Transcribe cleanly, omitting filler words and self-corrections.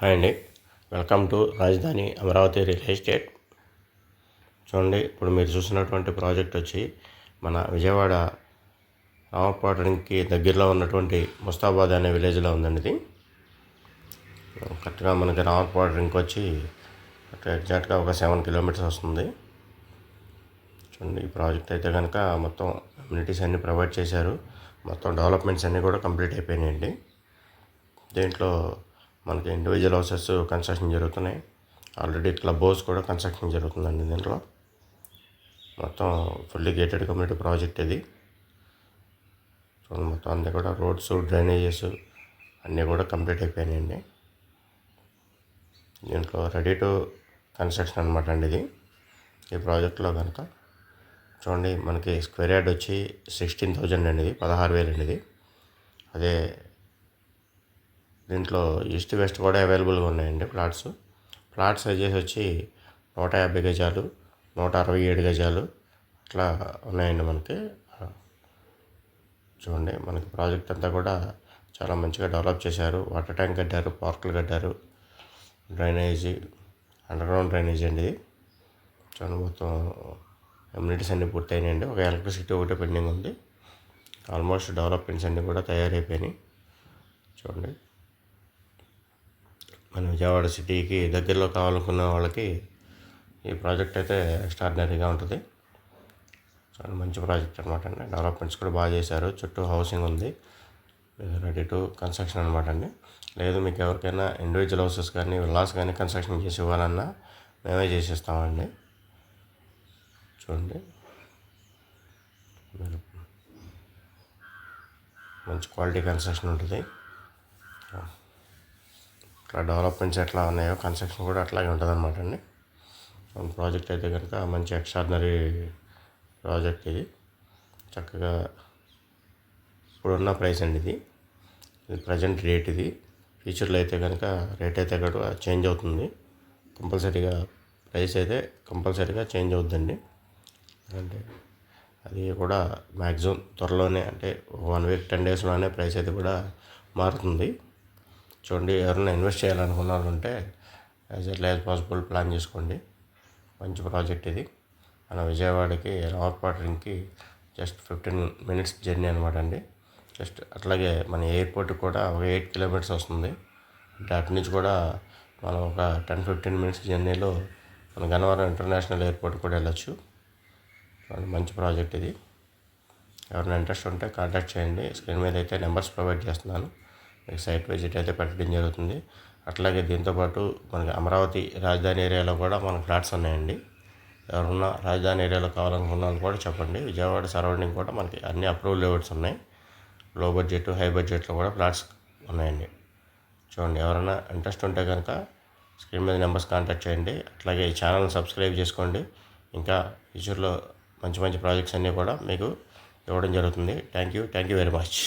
Hi అండి, welcome to రాజధాని Amaravati real estate. చూడండి, ఇప్పుడు మీరు చూసినటువంటి ప్రాజెక్ట్ వచ్చి మన విజయవాడ రామపాటానికి దగ్గరలో ఉన్నటువంటి ముస్తాబాద్ అనే విలేజ్లో ఉందండి. ఇది కరెక్ట్గా మనకి రామపాట రింక్ వచ్చి ఎగ్జాక్ట్గా ఒక 7 కిలోమీటర్స్ వస్తుంది. చూడండి, ఈ ప్రాజెక్ట్ అయితే కనుక మొత్తం అమ్యూనిటీస్ అన్నీ ప్రొవైడ్ చేశారు. మొత్తం డెవలప్మెంట్స్ అన్నీ కూడా కంప్లీట్ అయిపోయినాయండి. దీంట్లో మనకి ఇండివిజువల్ హౌసెస్ కన్స్ట్రక్షన్ జరుగుతున్నాయి. ఆల్రెడీ క్లబ్ హౌస్ కూడా కన్స్ట్రక్షన్ జరుగుతుందండి. దీంట్లో మొత్తం ఫుల్లీ గేటెడ్ కమ్యూనిటీ ప్రాజెక్ట్ ఇది. మొత్తం అన్నీ కూడా రోడ్స్, డ్రైనేజెస్ అన్నీ కూడా కంప్లీట్ అయిపోయినాయండి. దీంట్లో రెడీ టు కన్స్ట్రక్షన్ అనమాట అండి ఇది. ఈ ప్రాజెక్ట్లో కనుక చూడండి, మనకి స్క్వేర్ యార్డ్ వచ్చి 16,000 అండి. ఇది 16,000 అండి. ఇది అదే దీంట్లో ఈస్ట్ వెస్ట్ కూడా అవైలబుల్గా ఉన్నాయండి. ప్లాట్ సైజెస్ వచ్చి 150 గజాలు, 167 గజాలు అట్లా ఉన్నాయండి మనకి. చూడండి, మనకి ప్రాజెక్ట్ అంతా కూడా చాలా మంచిగా డెవలప్ చేశారు. వాటర్ ట్యాంక్ కట్టారు, పార్కులు కట్టారు, డ్రైనేజీ, అండర్గ్రౌండ్ డ్రైనేజీ అండి ఇది. చూడండి, మొత్తం కమ్యూనిటీస్ అన్నీ పూర్తయినాయండి. ఒక ఎలక్ట్రిసిటీ ఒకటే పెండింగ్ ఉంది. ఆల్మోస్ట్ డెవలప్మెంట్స్ అన్నీ కూడా తయారైపోయినాయి. చూడండి, మన విజయవాడ సిటీకి దగ్గరలో కావాలనుకున్న వాళ్ళకి ఈ ప్రాజెక్ట్ అయితే ఎక్స్ట్రాడినరీగా ఉంటుంది. చాలా మంచి ప్రాజెక్ట్ అనమాట అండి. డెవలప్మెంట్స్ కూడా బాగా చేశారు. చుట్టూ హౌసింగ్ ఉంది, రెడీ టు కన్స్ట్రక్షన్ అనమాట అండి. లేదు మీకు ఎవరికైనా ఇండివిజువల్ హౌసెస్ కానీ విల్లాస్ కానీ కన్స్ట్రక్షన్ చేసి ఇవ్వాలన్నా మేమే చేసిస్తామండి. చూడండి, మంచి క్వాలిటీ కన్స్ట్రక్షన్ ఉంటుంది. ఇట్లా డెవలప్మెంట్స్ ఎట్లా ఉన్నాయో కన్స్ట్రక్షన్ కూడా అట్లాగే ఉంటుంది అనమాట అండి. ప్రాజెక్ట్ అయితే కనుక మంచి ఎక్స్ట్రాడినరీ ప్రాజెక్ట్ ఇది. చక్కగా ఇప్పుడున్న ప్రైస్ అండి ఇది ప్రజెంట్ రేట్. ఇది ఫ్యూచర్లో అయితే కనుక రేట్ అయితే కూడా చేంజ్ అవుతుంది. కంపల్సరీగా ప్రైస్ అయితే కంపల్సరీగా చేంజ్ అవుతుందండి. అంటే అది కూడా మ్యాక్సిమం త్వరలోనే, అంటే 1 వీక్ 10 డేస్లోనే ప్రైస్ అయితే కూడా మారుతుంది. చూడండి, ఎవరైనా ఇన్వెస్ట్ చేయాలనుకున్నారంటే as early as possible plan చేసుకోండి. మంచి ప్రాజెక్ట్ ఇది. మన విజయవాడకి రామపాట రింగ్కి జస్ట్ 15 మినిట్స్ జర్నీ అనమాట అండి. జస్ట్ అట్లాగే మన ఎయిర్పోర్ట్ కూడా ఒక 8 కిలోమీటర్స్ వస్తుంది. అంటే అటు నుంచి కూడా మనం ఒక 10-15 మినిట్స్ జర్నీలో మన గన్నవరం ఇంటర్నేషనల్ ఎయిర్పోర్ట్ కూడా వెళ్ళచ్చు. మంచి ప్రాజెక్ట్ ఇది. ఎవరైనా ఇంట్రెస్ట్ ఉంటే కాంటాక్ట్ చేయండి. స్క్రీన్ మీద అయితే నెంబర్స్ ప్రొవైడ్ చేస్తున్నాను. మీకు సైట్ విజిట్ అయితే పెట్టడం జరుగుతుంది. అట్లాగే దీంతోపాటు మనకి అమరావతి రాజధాని ఏరియాలో కూడా మనకు ఫ్లాట్స్ ఉన్నాయండి. ఎవరున్నా రాజధాని ఏరియాలో కావాలనుకున్న వాళ్ళు కూడా చెప్పండి. విజయవాడ సరౌండింగ్ కూడా మనకి అన్ని అప్రూవల్ లేఅవుట్స్ ఉన్నాయి. లో బడ్జెట్, హై బడ్జెట్లో కూడా ఫ్లాట్స్ ఉన్నాయండి. చూడండి, ఎవరైనా ఇంట్రెస్ట్ ఉంటే కనుక స్క్రీన్ మీద నెంబర్స్ కాంటాక్ట్ చేయండి. అట్లాగే ఈ ఛానల్ని సబ్స్క్రైబ్ చేసుకోండి. ఇంకా ఫ్యూచర్లో మంచి మంచి ప్రాజెక్ట్స్ అన్నీ కూడా మీకు ఇవ్వడం జరుగుతుంది. Thank you very much.